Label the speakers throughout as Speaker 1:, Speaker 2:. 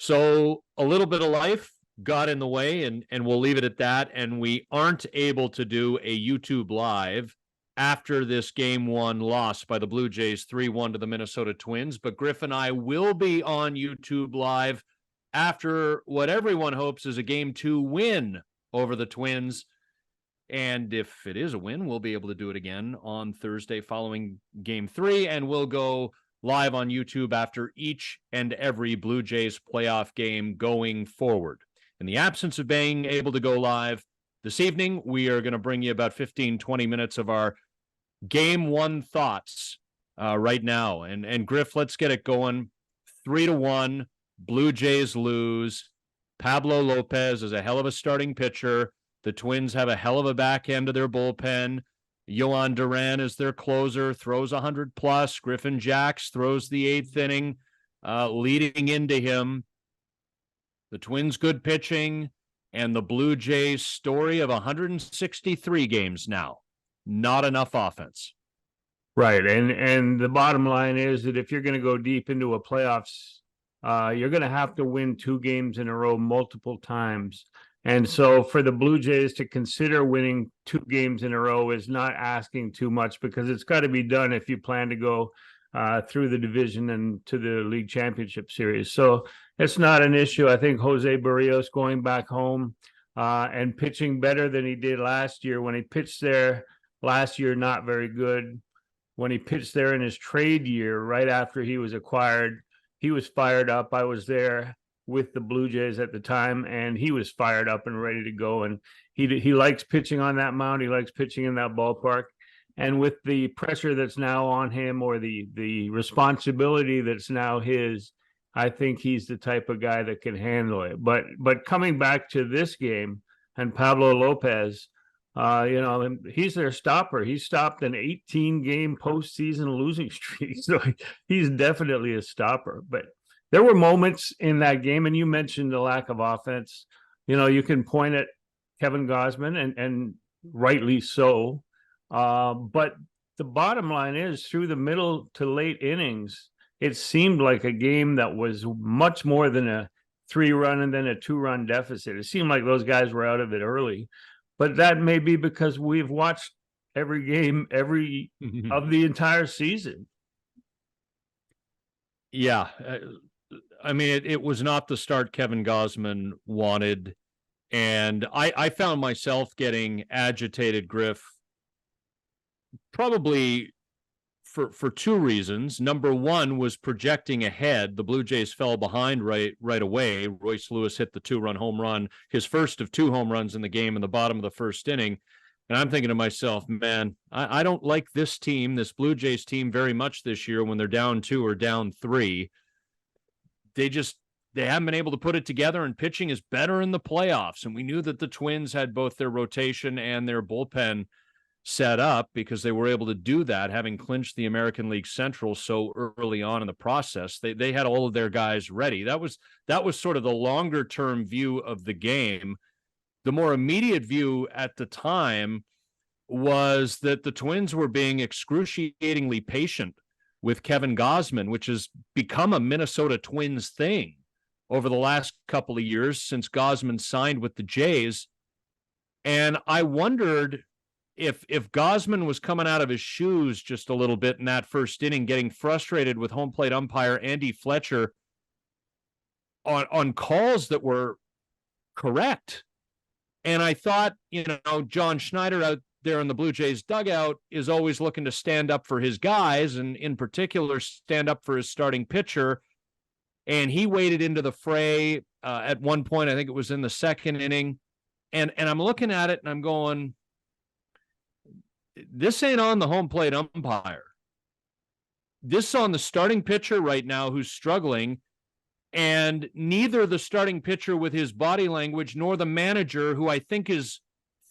Speaker 1: So a little bit of life got in the way, and we'll leave it at that. And we aren't able to do a YouTube live after this game one loss by the Blue Jays 3-1 to the Minnesota Twins. But Griff and I will be on YouTube live after what everyone hopes is a game two win over the Twins. And if it is a win, we'll be able to do it again on Thursday following game three, and we'll go live on YouTube after each and every Blue Jays playoff game going forward. In the absence of being able to go live this evening, we are going to bring you about 15, 20 minutes of our game one thoughts right now. And Griff, let's get it going. 3-1, Blue Jays lose. Pablo Lopez is a hell of a starting pitcher. The Twins have a hell of a back end of their bullpen. Yohan Duran is their closer, throws 100+. Griffin Jax throws the eighth inning, leading into him. The Twins' good pitching, and the Blue Jays' story of 163 games now. Not enough offense.
Speaker 2: Right, and the bottom line is that if you're going to go deep into a playoffs, you're going to have to win 2 games in a row multiple times. And so for the Blue Jays to consider winning 2 games in a row is not asking too much, because it's got to be done if you plan to go through the division and to the league championship series. So it's not an issue. I think Jose Barrios going back home and pitching better than he did last year. When he pitched there last year, not very good. When he pitched there in his trade year, right after he was acquired, he was fired up. I was there with the Blue Jays at the time, and he was fired up and ready to go. And he likes pitching on that mound. He likes pitching in that ballpark. And with the pressure that's now on him, or the responsibility that's now his, I think he's the type of guy that can handle it. But coming back to this game and Pablo Lopez, he's their stopper. He stopped an 18-game postseason losing streak. So he's definitely a stopper. But there were moments in that game, and you mentioned the lack of offense. You can point at Kevin Gausman, and rightly so. But the bottom line is, through the middle to late innings, it seemed like a game that was much more than a 3-run and then a 2-run deficit. It seemed like those guys were out of it early. But that may be because we've watched every game, every of the entire season.
Speaker 1: Yeah. I mean, it was not the start Kevin Gausman wanted. And I found myself getting agitated, Griff, probably for 2 reasons. Number one was projecting ahead. The Blue Jays fell behind right away. Royce Lewis hit the 2-run home run, his first of 2 home runs in the game in the bottom of the first inning. And I'm thinking to myself, man, I don't like this team, this Blue Jays team, very much this year when they're down 2 or down 3. They haven't been able to put it together, and pitching is better in the playoffs. And we knew that the Twins had both their rotation and their bullpen set up because they were able to do that, having clinched the American League Central so early on in the process. They had all of their guys ready. That was sort of the longer term view of the game. The more immediate view at the time was that the Twins were being excruciatingly patient with Kevin Gausman, which has become a Minnesota Twins thing over the last couple of years since Gausman signed with the Jays. And I wondered if Gausman was coming out of his shoes just a little bit in that first inning, getting frustrated with home plate umpire Andy Fletcher on calls that were correct. And I thought, John Schneider out there in the Blue Jays dugout is always looking to stand up for his guys, and in particular stand up for his starting pitcher. And he waded into the fray at one point. I think it was in the second inning. And I'm looking at it and I'm going, this ain't on the home plate umpire. This is on the starting pitcher right now who's struggling. And neither the starting pitcher with his body language nor the manager, who I think is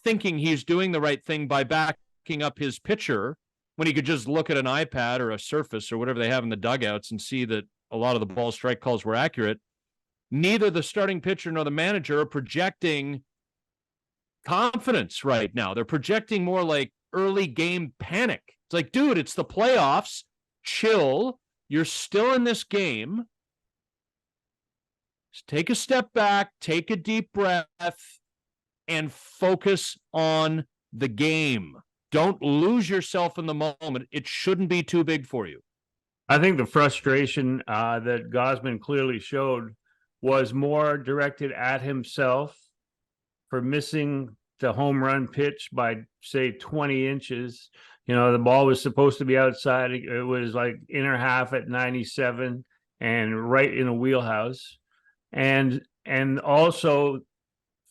Speaker 1: thinking he's doing the right thing by backing up his pitcher when he could just look at an iPad or a Surface or whatever they have in the dugouts and see that a lot of the ball strike calls were accurate. Neither the starting pitcher nor the manager are projecting confidence right now. They're projecting more like early game panic. It's like, dude, it's the playoffs. Chill. You're still in this game. take a step back, take a deep breath, and focus on the game. Don't lose yourself in the moment. It shouldn't be too big for you.
Speaker 2: I think the frustration that Gausman clearly showed was more directed at himself for missing the home run pitch by, say, 20 inches. You know, the ball was supposed to be outside. It was like inner half at 97 and right in a wheelhouse. And also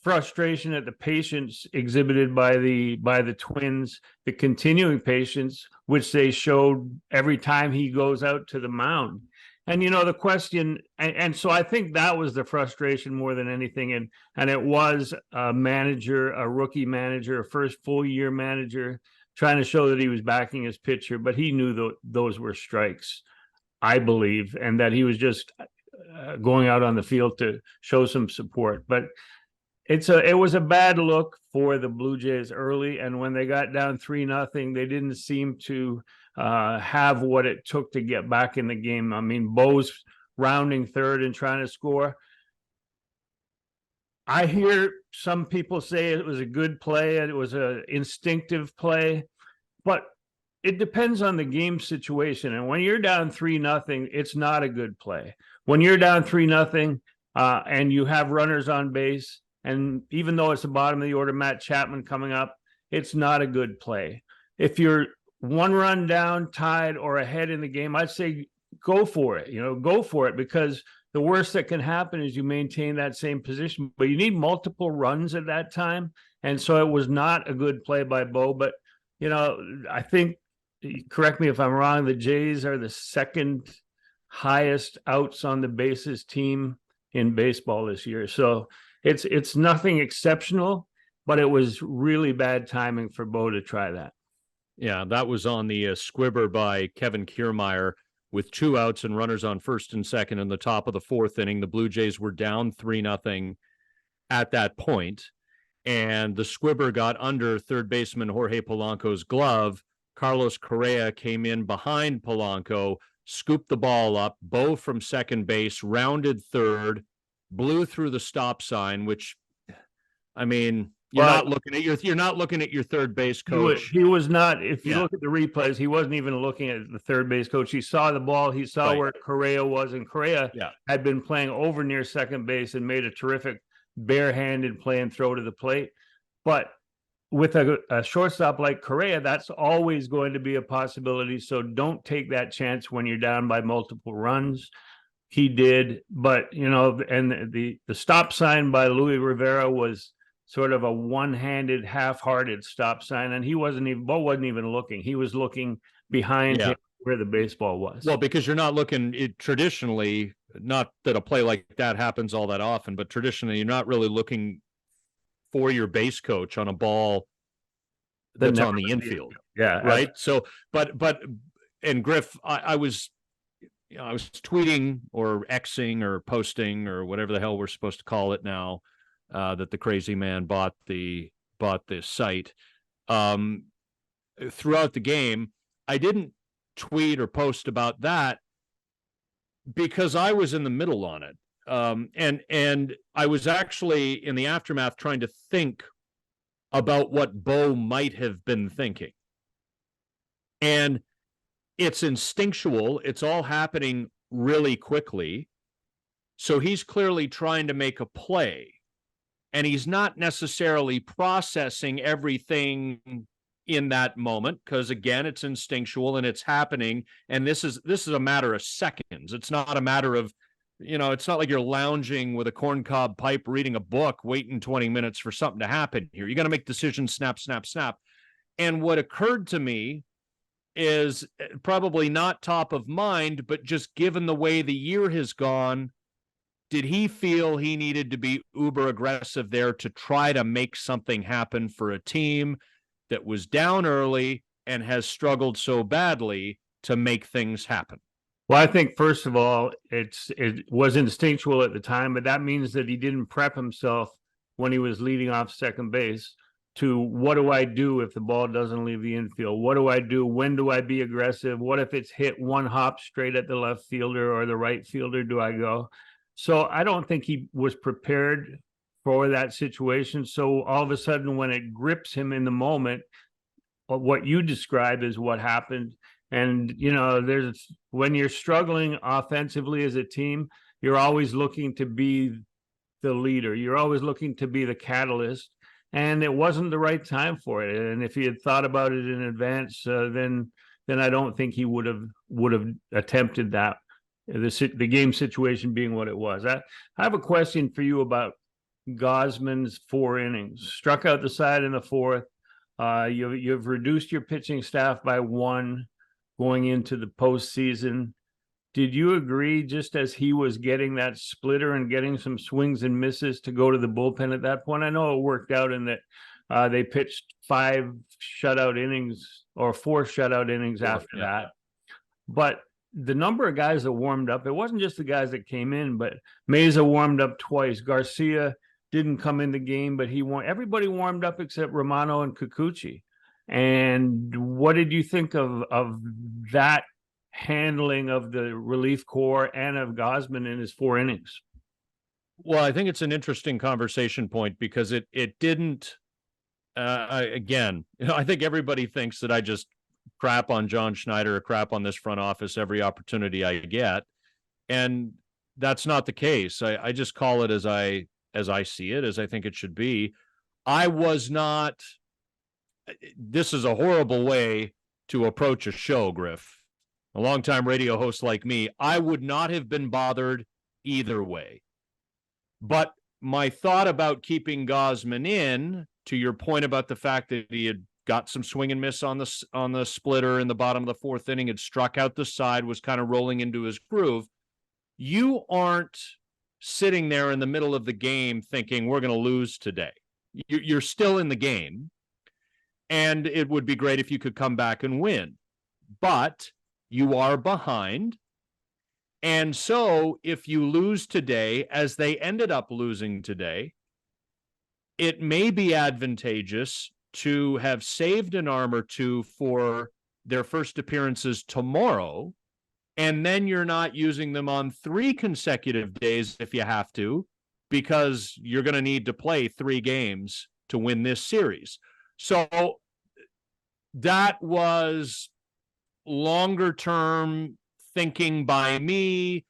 Speaker 2: frustration at the patience exhibited by the Twins, the continuing patience, which they showed every time he goes out to the mound. And, you know, the question, and so I think that was the frustration more than anything. And it was a manager, a rookie manager, a first full year manager trying to show that he was backing his pitcher, but he knew those were strikes, I believe, and that he was just going out on the field to show some support. But it was a bad look for the Blue Jays early, and when they got down 3-0, they didn't seem to have what it took to get back in the game. I mean, Bo's rounding third and trying to score. I hear some people say it was a good play, it was an instinctive play, but it depends on the game situation. And when you're down 3-0, it's not a good play. When you're down 3-0 and you have runners on base, and even though it's the bottom of the order, Matt Chapman coming up, it's not a good play. If you're one run down, tied, or ahead in the game, I'd say go for it. You know, go for it, because the worst that can happen is you maintain that same position. But you need multiple runs at that time. And so it was not a good play by Bo. But, you know, I think, correct me if I'm wrong, the Jays are the second highest outs on the bases team in baseball this year. So it's nothing exceptional, but it was really bad timing for Bo to try that.
Speaker 1: Yeah, that was on the squibber by Kevin Kiermaier with 2 outs and runners on first and second in the top of the 4th inning. The Blue Jays were down 3-0 at that point, and the squibber got under third baseman Jorge Polanco's glove. Carlos Correa came in behind Polanco, scooped the ball up. Bo from second base rounded third, blew through the stop sign, which, I mean, you're not looking at your third base coach.
Speaker 2: He was not. If you look at the replays, he wasn't even looking at the third base coach. He saw the ball. He saw where Correa was, and Correa had been playing over near second base and made a terrific barehanded play and throw to the plate. But with a shortstop like Correa, that's always going to be a possibility. So don't take that chance when you're down by multiple runs. He did, but, you know, and the stop sign by Luis Rivera was sort of a one-handed, half-hearted stop sign, and Bo wasn't even looking. He was looking behind him where the baseball was.
Speaker 1: Well, because you're not looking traditionally, not that a play like that happens all that often, but traditionally you're not really looking for your base coach on a ball that's on the infield.
Speaker 2: Yeah.
Speaker 1: Right. So, but and Griff, I was tweeting or Xing or posting or whatever the hell we're supposed to call it now, that the crazy man bought this site. Throughout the game, I didn't tweet or post about that because I was in the middle on it. And I was actually in the aftermath trying to think about what Bo might have been thinking. And it's instinctual. It's all happening really quickly. So he's clearly trying to make a play, and he's not necessarily processing everything in that moment, because again, it's instinctual and it's happening. And this is a matter of seconds. It's not a matter of, it's not like you're lounging with a corncob pipe, reading a book, waiting 20 minutes for something to happen here. You got to make decisions, snap, snap, snap. And what occurred to me is probably not top of mind, but just given the way the year has gone, did he feel he needed to be uber aggressive there to try to make something happen for a team that was down early and has struggled so badly to make things happen?
Speaker 2: Well, I think, first of all, it was instinctual at the time, but that means that he didn't prep himself when he was leading off second base to, what do I do if the ball doesn't leave the infield? What do I do? When do I be aggressive? What if it's hit one hop straight at the left fielder or the right fielder? Do I go? So I don't think he was prepared for that situation. So all of a sudden, when it grips him in the moment, what you describe is what happened. And, there's when you're struggling offensively as a team, you're always looking to be the leader. You're always looking to be the catalyst. And it wasn't the right time for it. And if he had thought about it in advance, then I don't think he would have attempted that. The game situation being what it was. I have a question for you about Gausman's 4 innings. Struck out the side in the 4th. You've reduced your pitching staff by 1 going into the postseason. Did you agree, just as he was getting that splitter and getting some swings and misses, to go to the bullpen at that point? I know it worked out in that they pitched 5 shutout innings or 4 shutout innings after that. But the number of guys that warmed up, it wasn't just the guys that came in, but Meza warmed up twice. Garcia didn't come in the game, but everybody warmed up except Romano and Kikuchi. And what did you think of that handling of the relief corps and of Gausman in his 4 innings?
Speaker 1: Well, I think it's an interesting conversation point because it didn't. Again, I think everybody thinks that I just crap on John Schneider or crap on this front office every opportunity I get, and that's not the case. I just call it as I see it, as I think it should be. I was not. This is a horrible way to approach a show, Griff. A longtime radio host like me, I would not have been bothered either way. But my thought about keeping Gausman in, to your point about the fact that he had got some swing and miss on the splitter in the bottom of the 4th inning, had struck out the side, was kind of rolling into his groove. You aren't sitting there in the middle of the game thinking we're going to lose today. You're still in the game, and it would be great if you could come back and win. But you are behind. And so if you lose today, as they ended up losing today, it may be advantageous to have saved an arm or 2 for their first appearances tomorrow, and then you're not using them on 3 consecutive days if you have to, because you're going to need to play 3 games to win this series. So that was longer term thinking by me,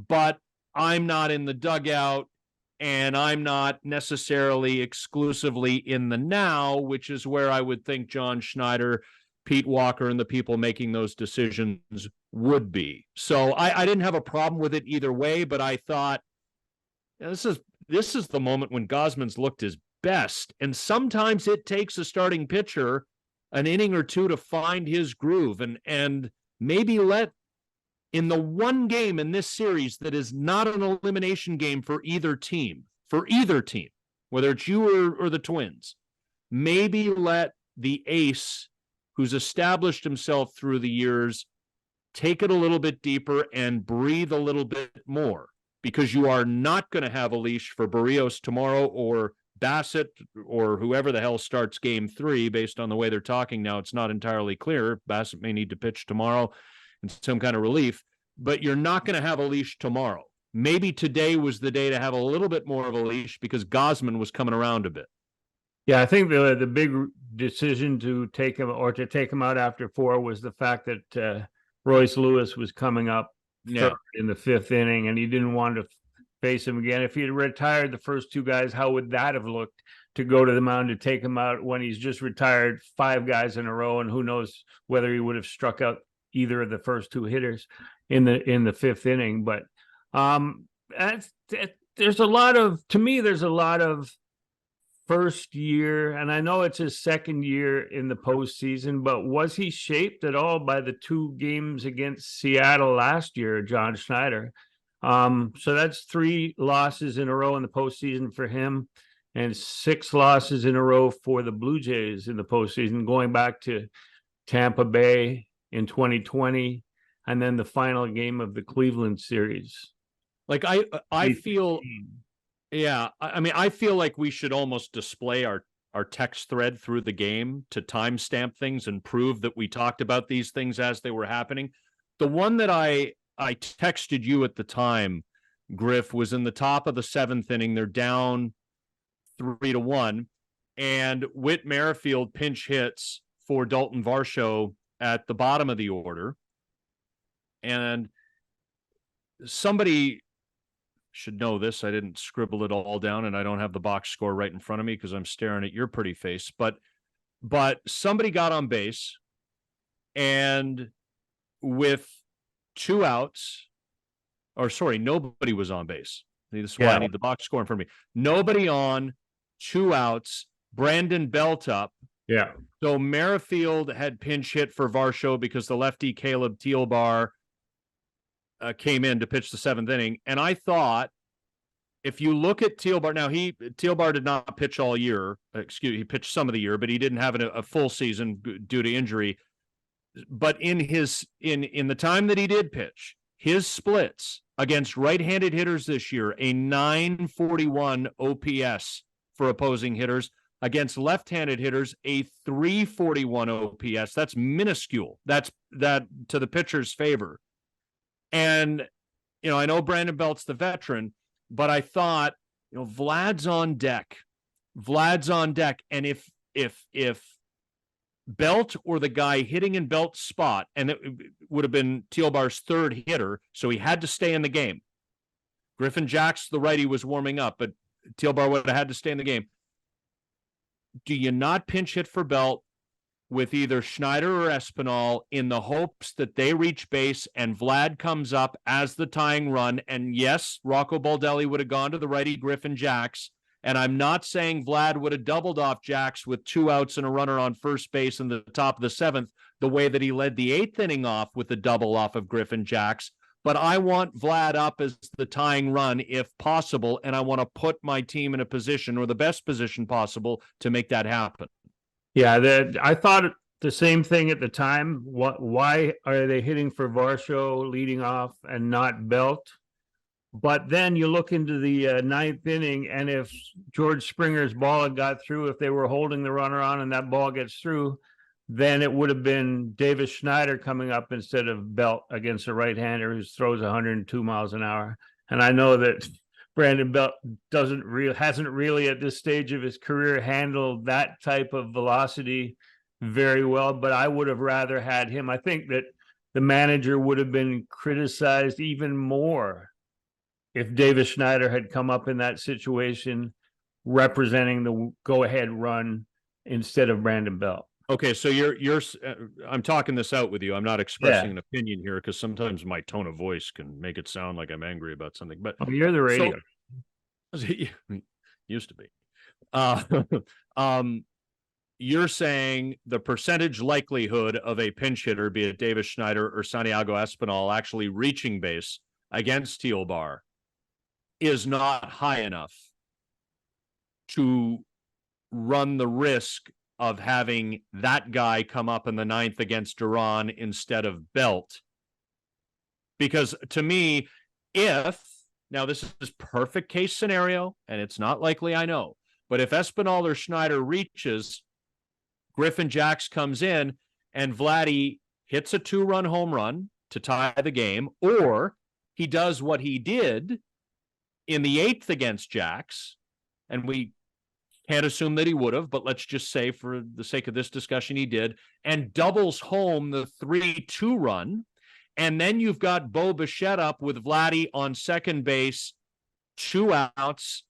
Speaker 1: but I'm not in the dugout and I'm not necessarily exclusively in the now, which is where I would think John Schneider, Pete Walker, and the people making those decisions would be. So I didn't have a problem with it either way, but I thought this is the moment when Gausman's looked his best. And sometimes it takes a starting pitcher an inning or 2 to find his groove and maybe let, in the one game in this series that is not an elimination game for either team, whether it's you or the Twins, maybe let the ace who's established himself through the years take it a little bit deeper and breathe a little bit more, because you are not going to have a leash for Barrios tomorrow or Bassett or whoever the hell starts game 3. Based on the way they're talking now, it's not entirely clear. Bassett may need to pitch tomorrow in some kind of relief, but you're not going to have a leash tomorrow. Maybe today was the day to have a little bit more of a leash because Gausman was coming around a bit.
Speaker 2: Yeah, I think the big decision to take him out after 4 was the fact that Royce Lewis was coming up third in the 5th inning, and he didn't want to face him again. If he had retired the first 2 guys, how would that have looked, to go to the mound to take him out when he's just retired 5 guys in a row, and who knows whether he would have struck out either of the first 2 hitters in the 5th inning. But there's a lot of first year, and I know it's his 2nd year in the postseason, but was he shaped at all by the 2 games against Seattle last year, John Schneider? So that's 3 losses in a row in the postseason for him, and 6 losses in a row for the Blue Jays in the postseason, going back to Tampa Bay in 2020, and then the final game of the Cleveland series.
Speaker 1: Like I feel, yeah, I mean, I feel like we should almost display our text thread through the game to timestamp things and prove that we talked about these things as they were happening. The one that I texted you at the time Griff, was in the top of the 7th inning. They're down 3-1, and Whit Merrifield pinch hits for Dalton Varsho at the bottom of the order. And somebody should know this. I didn't scribble it all down, and I don't have the box score right in front of me because I'm staring at your pretty face. But somebody got on base, and with 2 outs, or sorry, nobody was on base. This is why I need the box score in front of me. Nobody on, 2 outs, Brandon Belt up.
Speaker 2: Yeah.
Speaker 1: So Merrifield had pinch hit for Varsho because the lefty Caleb Tealbar came in to pitch the 7th inning. And I thought, if you look at Tealbar, now Tealbar did not pitch all year. He pitched some of the year, but he didn't have a full season due to injury. But in the time that he did pitch, his splits against right-handed hitters this year, a 941 OPS for opposing hitters. Against left-handed hitters, a 341 OPS. That's minuscule. That's to the pitcher's favor. And, I know Brandon Belt's the veteran, but I thought, Vlad's on deck. And if Belt or the guy hitting in Belt's spot, and it would have been Tealbar's 3rd hitter, so he had to stay in the game. Griffin Jacks, the righty, was warming up, but Tealbar would have had to stay in the game. Do you not pinch hit for Belt with either Schneider or Espinal in the hopes that they reach base and Vlad comes up as the tying run? And yes, Rocco Baldelli would have gone to the righty Griffin Jacks. And I'm not saying Vlad would have doubled off Jacks with 2 outs and a runner on first base in the top of the 7th, the way that he led the 8th inning off with the double off of Griffin Jacks. But I want Vlad up as the tying run if possible, and I want to put my team in a position, or the best position possible, to make that happen.
Speaker 2: Yeah, I thought the same thing at the time. Why are they hitting for Varsho leading off and not Belt? But then you look into the 9th inning, and if George Springer's ball had got through, if they were holding the runner on and that ball gets through, then it would have been Davis Schneider coming up instead of Belt against a right-hander who throws 102 miles an hour. And I know that Brandon Belt hasn't really at this stage of his career handled that type of velocity very well, but I would have rather had him. I think that the manager would have been criticized even more if Davis Schneider had come up in that situation representing the go-ahead run instead of Brandon Belt.
Speaker 1: Okay, so I'm talking this out with you. I'm not expressing an opinion here because sometimes my tone of voice can make it sound like I'm angry about something. But
Speaker 2: you're the radio.
Speaker 1: Used to be. You're saying the percentage likelihood of a pinch hitter, be it Davis Schneider or Santiago Espinal, actually reaching base against Tealbar is not high enough to run the risk of having that guy come up in the 9th against Duran instead of Belt. Because to me, now this is perfect case scenario, and it's not likely, I know, but if Espinal or Schneider reaches, Griffin Jacks comes in, and Vladdy hits a 2-run home run to tie the game, or he does what he did in the 8th against Jacks, and we can't assume that he would have, but let's just say for the sake of this discussion he did, and doubles home the 3-2 run. And then you've got Bo Bichette up with Vladdy on second base, 2 outs.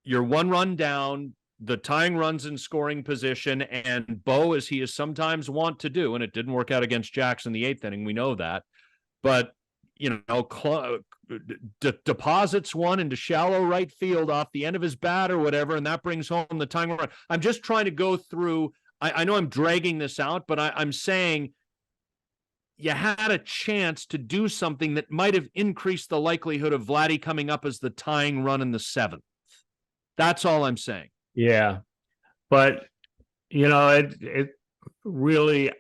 Speaker 1: You're 1 run down, the tying run's in scoring position, and Bo, as he is sometimes wont to do, and it didn't work out against Jacks in the 8th inning, we know that, but deposits one into shallow right field off the end of his bat or whatever, and that brings home the tying run. I'm just trying to go through. I know I'm dragging this out, but I'm saying you had a chance to do something that might have increased the likelihood of Vladdy coming up as the tying run in the 7th. That's all I'm saying.
Speaker 2: Yeah, but it really,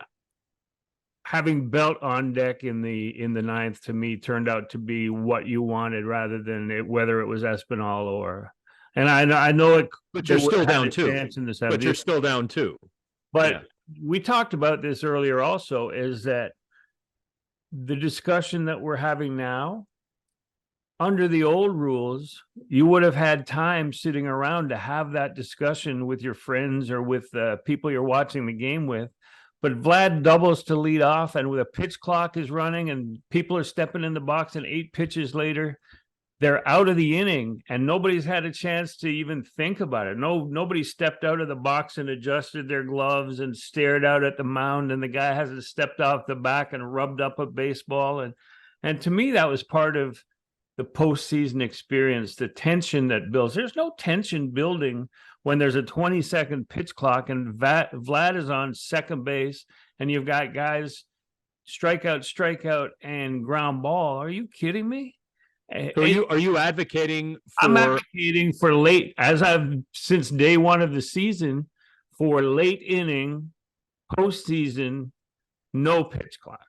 Speaker 2: having Belt on deck in the 9th to me turned out to be what you wanted rather than whether it was Espinal or. And I know it.
Speaker 1: But you're still down 2.
Speaker 2: But
Speaker 1: you're still down 2.
Speaker 2: But we talked about this earlier also, is that the discussion that we're having now under the old rules, you would have had time sitting around to have that discussion with your friends or with the people you're watching the game with. But Vlad doubles to lead off, and with a pitch clock is running and people are stepping in the box, and 8 pitches later, they're out of the inning and nobody's had a chance to even think about it. Nobody stepped out of the box and adjusted their gloves and stared out at the mound, and the guy hasn't stepped off the back and rubbed up a baseball. And to me, that was part of the postseason experience, the tension that builds. There's no tension building when there's a 20-second pitch clock and Vlad is on second base and you've got guys strikeout, and ground ball. Are you kidding me?
Speaker 1: So are you advocating for?
Speaker 2: I'm advocating for late, as I've since day one of the season, for late inning, postseason, no pitch clock.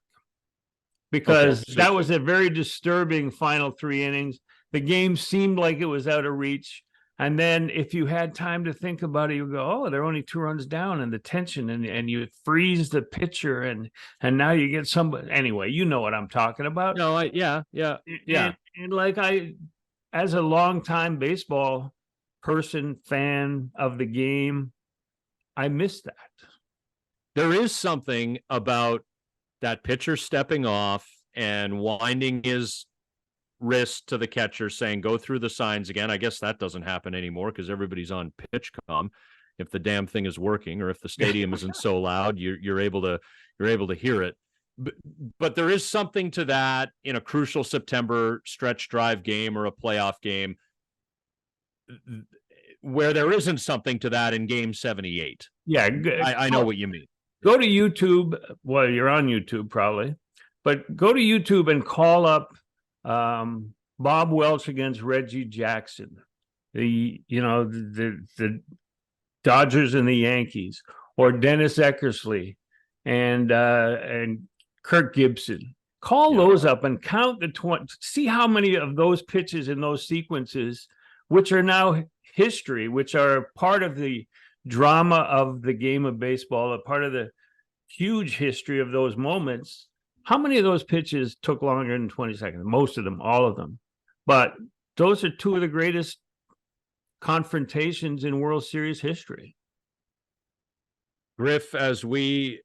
Speaker 2: Because that was a very disturbing final 3 innings. The game seemed like it was out of reach. And then if you had time to think about it, you go, oh, they're only 2 runs down, and the tension, and you freeze the pitcher, and now you get somebody. Anyway, you know what I'm talking about.
Speaker 1: No, yeah.
Speaker 2: And like as a longtime baseball person, fan of the game, I miss that.
Speaker 1: There is something about that pitcher stepping off and winding his wrist to the catcher saying, go through the signs again. I guess that doesn't happen anymore because everybody's on pitch comm. If the damn thing is working, or if the stadium isn't so loud, you're able to hear it. But there is something to that in a crucial September stretch drive game or a playoff game where there isn't something to that in game 78.
Speaker 2: Yeah.
Speaker 1: I know what you mean.
Speaker 2: Go to YouTube. Well, you're on YouTube probably, but go to YouTube and call up Bob Welch against Reggie Jackson, the Dodgers and the Yankees, or Dennis Eckersley and Kirk Gibson. Call those up and count the 20. See how many of those pitches in those sequences, which are now history, which are part of the drama of the game of baseball, a part of the huge history of those moments. How many of those pitches took longer than 20 seconds? Most of them, all of them. But those are 2 of the greatest confrontations in World Series history.
Speaker 1: Griff, as we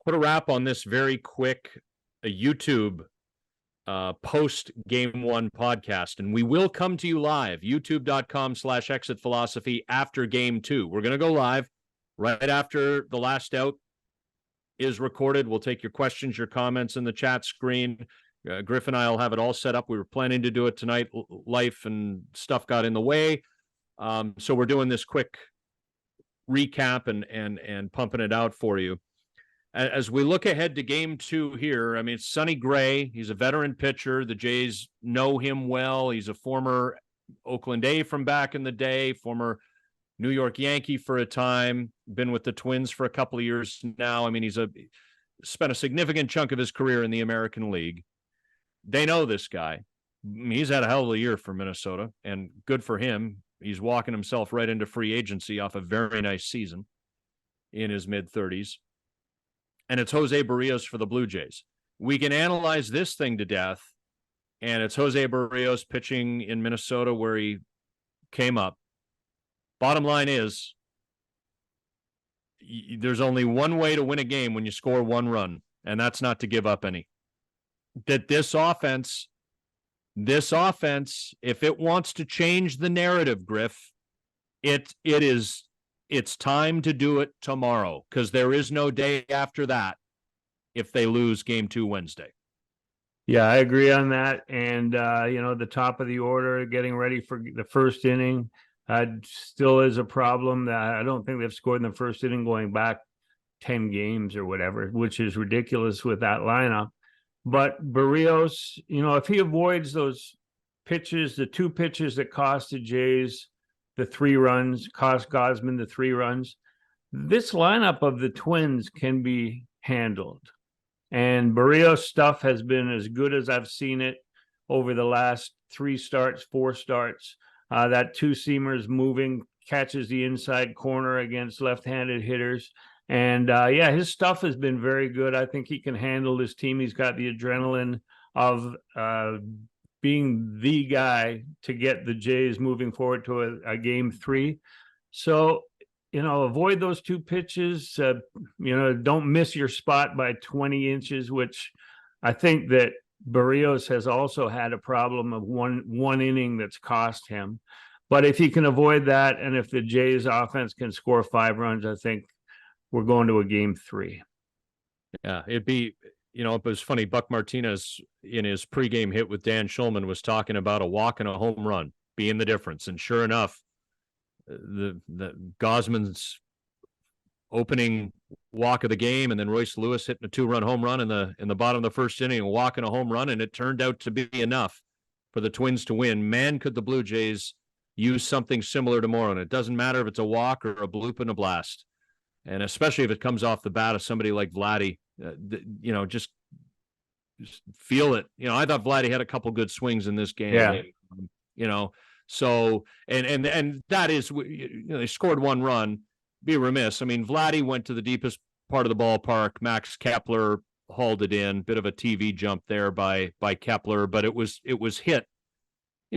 Speaker 1: put a wrap on this very quick YouTube post game 1 podcast, and we will come to you live, youtube.com/exit philosophy after game 2. We're going to go live right after the last out is recorded. We'll take your questions, your comments in the chat screen. Griff and I will have it all set up. We were planning to do it tonight. Life and stuff got in the way. So we're doing this quick recap and pumping it out for you. As we look ahead to game 2 here, I mean, it's Sonny Gray. He's a veteran pitcher. The Jays know him well. He's a former Oakland A from back in the day, former New York Yankee for a time, been with the Twins for a couple of years now. I mean, he's spent a significant chunk of his career in the American League. They know this guy. He's had a hell of a year for Minnesota, and good for him. He's walking himself right into free agency off a very nice season in his mid-30s. And it's Jose Barrios for the Blue Jays. We can analyze this thing to death, and it's Jose Barrios pitching in Minnesota where he came up. Bottom line is, there's only one way to win a game when you score 1 run, and that's not to give up any. That this offense, if it wants to change the narrative, Griff, it's time to do it tomorrow, because there is no day after that if they lose game 2 Wednesday.
Speaker 2: Yeah, I agree on that. And, the top of the order, getting ready for the first inning, still is a problem. That I don't think they've scored in the first inning going back 10 games or whatever, which is ridiculous with that lineup. But Barrios, if he avoids those pitches, the 2 pitches that cost the Jays the 3 runs, cost Gosman the 3 runs, this lineup of the Twins can be handled. And Barrios' stuff has been as good as I've seen it over the last 3 starts, 4 starts. That 2-seamer is moving, catches the inside corner against left-handed hitters. And his stuff has been very good. I think he can handle this team. He's got the adrenaline of being the guy to get the Jays moving forward to a game 3. So, avoid those 2 pitches. Don't miss your spot by 20 inches, which I think that Barrios has also had a problem of one inning that's cost him. But if he can avoid that, and if the Jays offense can score 5 runs, I think we're going to a game 3.
Speaker 1: Yeah, it'd be, it was funny. Buck Martinez in his pregame hit with Dan Schulman was talking about a walk and a home run being the difference. And sure enough, the Gosman's opening walk of the game, and then Royce Lewis hitting a 2-run home run in the bottom of the first inning, a walk and a home run, and it turned out to be enough for the Twins to win. Man, could the Blue Jays use something similar tomorrow? And it doesn't matter if it's a walk or a bloop and a blast. And especially if it comes off the bat of somebody like Vladdy, just feel it. I thought Vladdy had a couple good swings in this game.
Speaker 2: Yeah.
Speaker 1: So and that is, they scored 1 run. Be remiss. I mean, Vladdy went to the deepest part of the ballpark. Max Kepler hauled it in. Bit of a TV jump there by Kepler, but it was hit,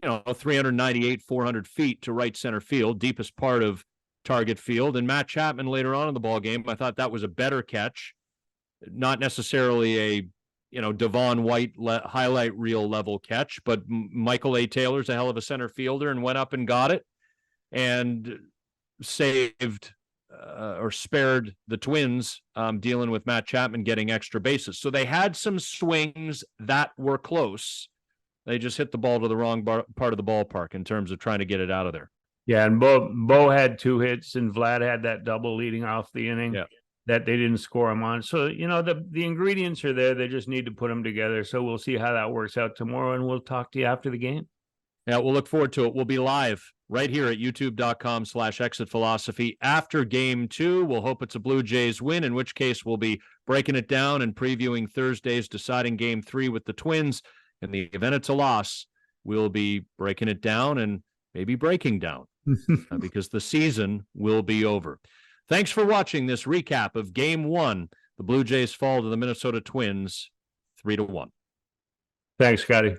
Speaker 1: 398, 400 feet to right center field, deepest part of target field. And Matt Chapman later on in the ball game, I thought that was a better catch, not necessarily a Devon White highlight reel level catch, but Michael A. Taylor's a hell of a center fielder and went up and got it and saved or spared the Twins dealing with Matt Chapman getting extra bases. So they had some swings that were close. They just hit the ball to the wrong part of the ballpark in terms of trying to get it out of there.
Speaker 2: Yeah, and Bo had 2 hits, and Vlad had that double leading off the inning that they didn't score him on. So, the ingredients are there. They just need to put them together. So we'll see how that works out tomorrow, and we'll talk to you after the game.
Speaker 1: Yeah, we'll look forward to it. We'll be live right here at youtube.com/exitphilosophy after game 2. We'll hope it's a Blue Jays win, in which case we'll be breaking it down and previewing Thursday's deciding game 3 with the Twins. In the event it's a loss, we'll be breaking it down and maybe breaking down because the season will be over. Thanks for watching this recap of game 1. The Blue Jays fall to the Minnesota Twins 3-1.
Speaker 2: Thanks, Scotty.